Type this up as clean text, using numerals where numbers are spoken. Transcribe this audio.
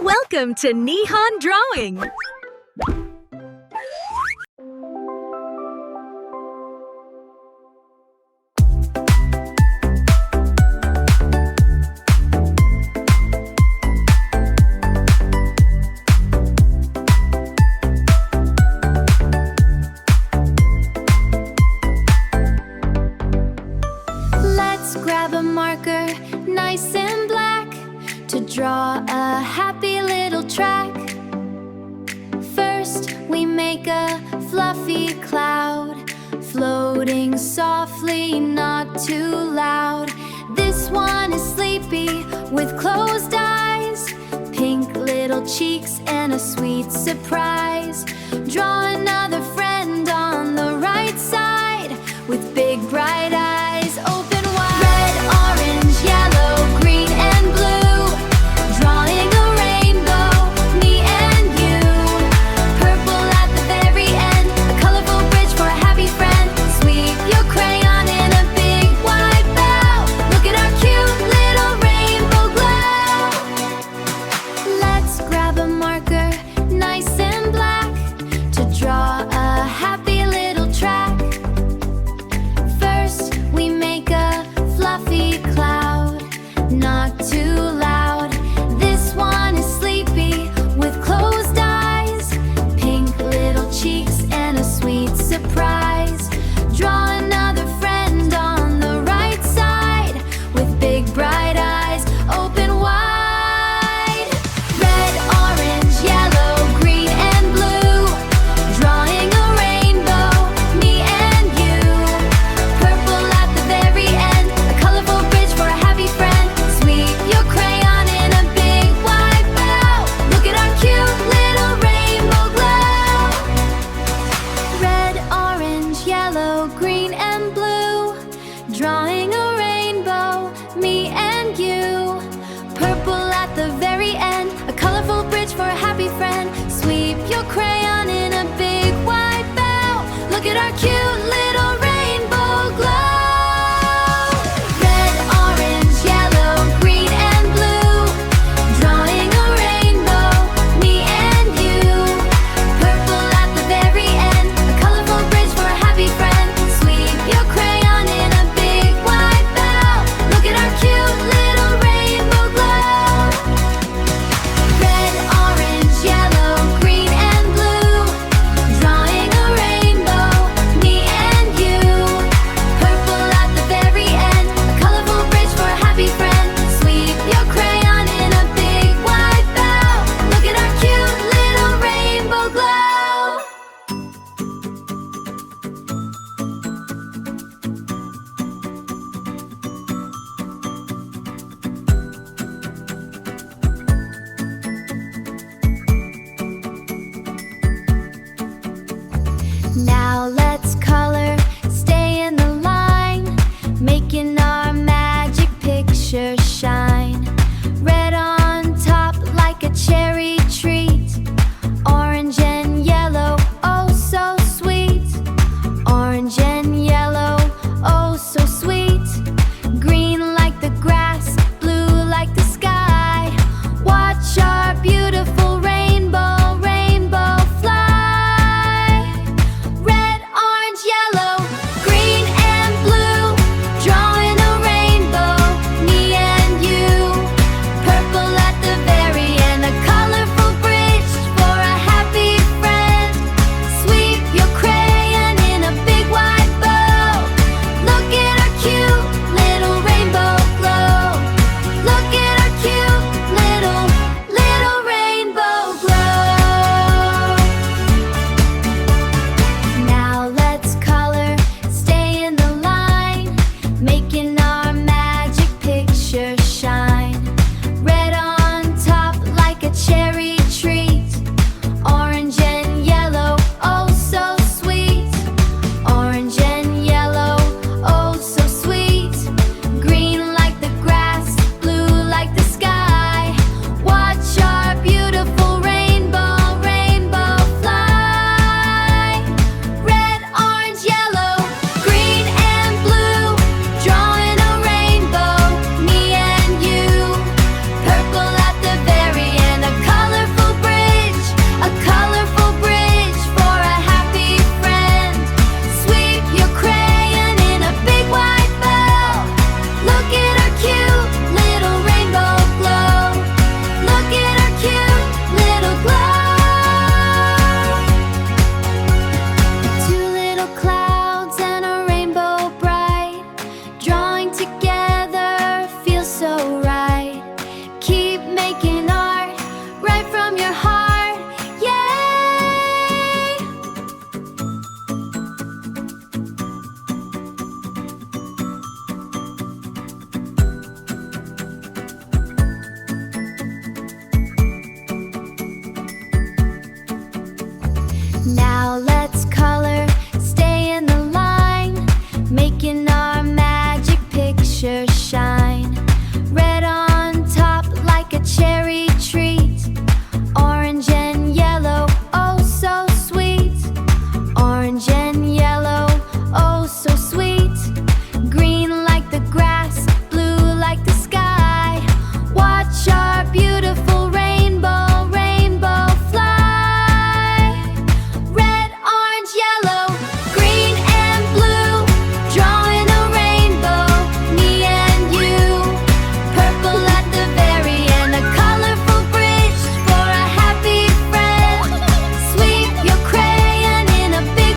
Welcome to Nehan Drawing! Let's grab a marker, nice and black, to draw a happy little track. First, we make a fluffy cloud, floating softly, not too loud. This one is sleepy with closed eyes, pink little cheeks and a sweet surprise. Draw another friend on the right side with big bright eyes. Open wide. Red, orange, yellow, green and blue, drawing a rainbow, me and you. Purple at the very end, a colorful bridge for a happy friend. Sweep your crayon in a big wide bow. Look at our cute little rainbow glow. Let's grab a marker, nice and black, to draw a happy little track. First, we make a fluffy cloud, not too loud. This one is sleepy with closed eyes, pink little cheeks and a sweet surprise. Draw another friend on the right side with big bright eyes. Open wide. Red, orange, yellow, green and blue, drawing a rainbow, me and you. Purple at the very end, a colorful bridge for a happy friend. Sweep your crayon in a big wide bow. Look at our cute little rainbow glow. Red, orange, yellow, green and blue, drawing a rainbow, me and you. Purple at the very end, a colorful bridge for a happy friend. Sweep your crayon in a big wide bow. Look at our cute little rainbow glow. Red, orange, yellow, green and blue, drawing a rainbow, me and you. Purple at the very end, a colorful bridge for a happy friend. Sweep your crayon in a big wide bow. Look at our cute little rainbow glow. Red, orange, yellow, green and blue, drawing a rainbow, me and you. Purple at the very end, a colorful bridge for a happy friend. Sweep your crayon in a big wide bow. Look at our cute little rainbow glow. Now let's color, stay in the line, making our magic picture shine. Red on top like a cherry treat, orange and yellow, oh so sweet. Orange and yellow, oh so sweet. Green like the grass, blue like the sky. Watch our beautiful rainbow, rainbow fly. Red, Now let's